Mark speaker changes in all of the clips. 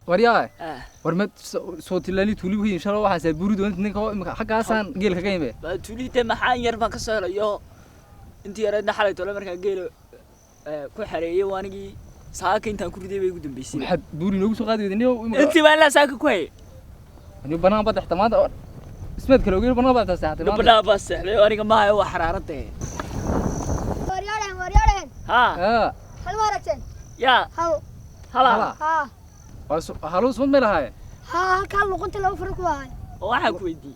Speaker 1: ورياه ورمت صوت اللي تولي وهي إن شاء الله واحد سيبورد وأنت نكوا حق أصلا جيل كجيمة
Speaker 2: تولي تم حاير ما كسر يا أنت يا رد حالة ولا مركز جيل كل حرية وانجي ساكن تنكر دي بيقدم بيسي
Speaker 1: حد بوري نوبس وقاعد يدني
Speaker 2: أنت ما لا ساكن كوي
Speaker 1: يعني بنا بعد احتمال اسمه كلو جيل بنا بعد ساعة
Speaker 2: بنا بس وانجي ما هو حرارته
Speaker 3: وريالين
Speaker 1: ها
Speaker 3: هل ورتين
Speaker 2: يا هلا
Speaker 3: ها
Speaker 1: هلو اسمه ملا هاي
Speaker 3: ها كان لقنت لو فرق واي
Speaker 2: واحد كويدي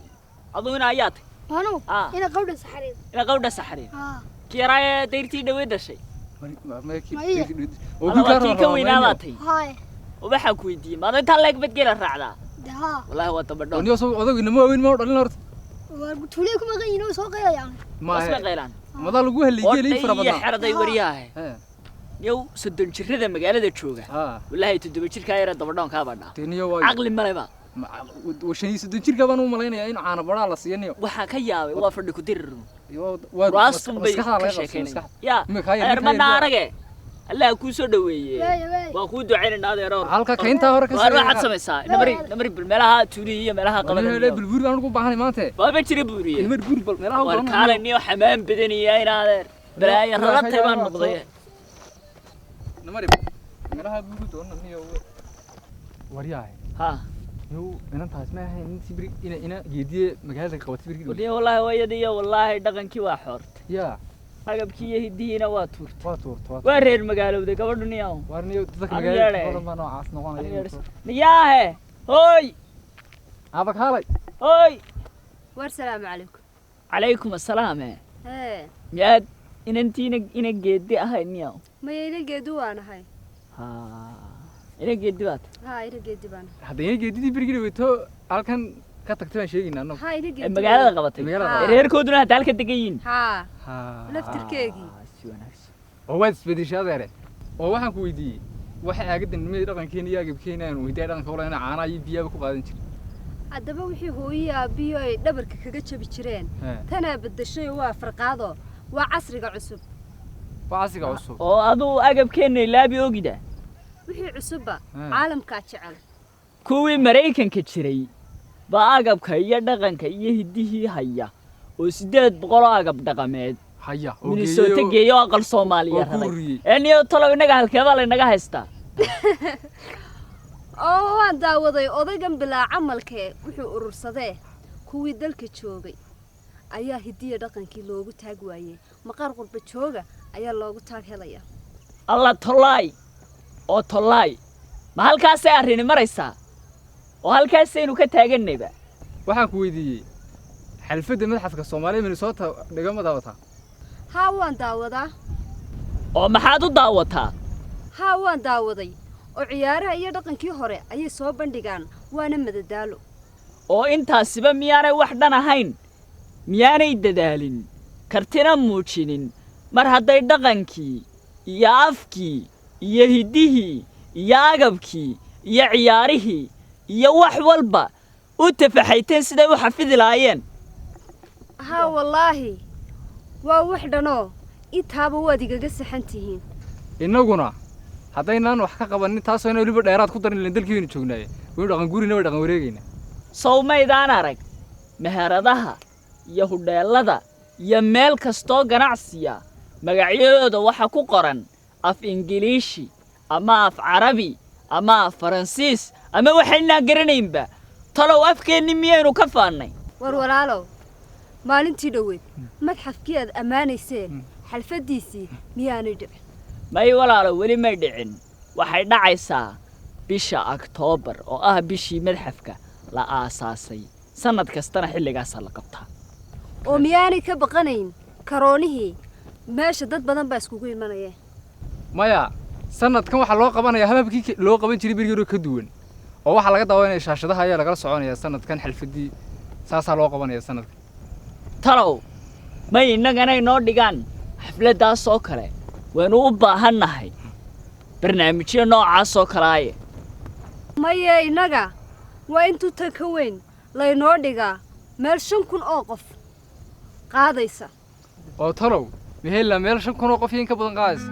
Speaker 2: أظن آيات
Speaker 3: هانو إنا قودة سحرين
Speaker 2: إنا قودة سحرين كيراي ديرتي دويدا شيء
Speaker 1: ما كي
Speaker 2: والله كوي ناماتي
Speaker 3: هاي
Speaker 2: وبحا كويدي ما أنت هلاك بتجيل الرعدة
Speaker 3: ده
Speaker 2: والله هو تبردون
Speaker 1: ونيو سو أذوق إنه ما وين ما ورد لنا
Speaker 3: وتوليكم غينو سوق يعني
Speaker 2: ما اسمه غيران
Speaker 1: ما ضل جوه اللي يجي لي فرا
Speaker 2: بدنا حرضي ورياه يو سدون جرده مقالة جوجا والله تدوب جير كايرة تبردون كابرنا
Speaker 1: تنيو
Speaker 2: عقل ملبا
Speaker 1: وشيء سدون جير كمان وملاينا إنه عنا برا على سينيو
Speaker 2: وحا كياوي وافرد كدير
Speaker 1: يو
Speaker 2: راسهم بيكشكين يا أرمنا رجع الله كوسو دوي وأخوذ عين هذا يرور
Speaker 1: halka kaynta hore ka
Speaker 2: soo waxa samaysaa namari meelaha tuuriye meelaha qaban
Speaker 1: ee bulbuur aan ugu baahanay maanta
Speaker 2: waa jiri buuriye
Speaker 1: namar buur bal meelaha
Speaker 2: war kale niyo xamaan badaniya inaadeer balaaya raratay baan noqday
Speaker 1: namari meelaha buur doona niyo wariyahay
Speaker 2: ha
Speaker 1: yo inantaas ma ahayn in sibir ina geediye magaalada qabatay birkii
Speaker 2: waliyo wallahi wayadiyo wallahi dhaqankii waa xoort
Speaker 1: ya
Speaker 2: agabkii hidiina waa tuurt
Speaker 1: waa
Speaker 2: reer magaalowda gabadhu niyo
Speaker 1: warniyo dadka magaalada badan baan noocaas noqonaya
Speaker 2: niyaahe hooy
Speaker 1: abak halay
Speaker 2: hooy
Speaker 3: war salaamu calaykum
Speaker 2: calaykum assalaam miyaad inantiina ina geedi ahay niyo
Speaker 3: ma ina geedi waan ahay
Speaker 2: ha ina geedi baad
Speaker 3: ha ina geedi baan
Speaker 1: hadda ina geedidii birkii weeto halkan ka tagtay aan sheegaynaa annagu
Speaker 3: ha ina geedi
Speaker 2: magaalada qabatay reerkooduna hadda halka degayiin
Speaker 3: ha laftirkeegii
Speaker 1: oo waad isbedeshadeere oo waxaan ku weydiiyey waxa aagadan nimada dhaqankeena iyo agabkeena aan weydiiyay dhaqanka walaal in caana iyo biyaha ku qaadan jiray
Speaker 3: haddaba wixii hooyo aabbiyo ay dhabarka kaga jabi jireen tana bedeshay waa farqaado waa casriga cusub
Speaker 2: oo aduu agabkeena ilaabi ogida
Speaker 3: wixii cusubba caalamka jecel
Speaker 2: kuwii Mareykanka jiray baa agabka iyo dhaqanka iyo hidihii haya oo 800 agab dhaqameed
Speaker 1: haya
Speaker 2: oo Minnesota geeyo aqal Soomaaliya raday eniyo talo inaga halkeeda la inaga haysta
Speaker 3: oo waan daawaday odaygan bilaa camalkee wuxuu urursaday kuwii dalka joogay ayaa hidiyo dhaqankii loogu taag waayay maqar qurba jooga ayaa loogu taag helaya
Speaker 2: alla tolay ma halkaas ay arrin maraysaa oo halkaas aynu ka taaganayba
Speaker 1: waxaan ku weydiiyey xalfada madaxda Soomaaliya Minnesota dhigama daawata
Speaker 3: ha waan daawadaa
Speaker 2: oo maxaad u daawataa
Speaker 3: ha waan daawaday oo ciyaaraha iyo dhaqankii hore ayay soo bandhigaan waana madadaalo
Speaker 2: oo intaasiba miyaanay wax dhan ahayn miyaanay dadaalin kartina muujinin mar hadday dhaqankii iyo afkii iyo hidihii iyo agabkii iyo ciyaarihii iyo wax walba u tafaxayteen siday u xafidi laayeen
Speaker 3: ha wallaahi waa wax dhanoo intaaba waad igaga saxantihiin
Speaker 1: inaguna haddaynaan wax ka qabanin taasoo inay weliba dheeraad ku darin ilaa dalkiina joognaaye waynu dhaqan guurina way dhaqan wareegayna
Speaker 2: sawmaydaan arag meheradaha iyo hudheelada iyo meel kastoo ganacsiya magacyadooda waxa ku qoran af Ingiliishi ama af Carabi ama af Faransiis ama waxayna garanaynba talow afkeenni miyaynu ka faanay
Speaker 3: war walaalow maalintii dhaweed madxafkii aad amaanayseen xalfadiisii miyaanay dhicin
Speaker 2: may walaalo weli may dhicin waxay dhacaysaa bisha October oo ah bishii madxafka la aasaasay sanad kastana xilligaas la qabtaa
Speaker 3: oo miyaanay ka baqanayn karoonihii meesha dad badan baa iskugu imanaya
Speaker 1: maya sanadkan waxa loo qabanaya hababkii loo qaban jiray birigii ka duwan oo waxa laga daawanaya shaashadaha ayaa laga soconaya sanadkan xalfadii saasa loo qabanaya sanadkan
Speaker 2: talow may inagana inoo dhigaan xafladaas oo kale waynu u baahannahay barnaamijyo noocaas oo kale
Speaker 3: maya inaga waa intuu tan ka weyn laynoo dhigaa meel 5,000 oo qof qaadaysa
Speaker 1: oo talow meel 5,000 oo qof in ka badan qaadaysa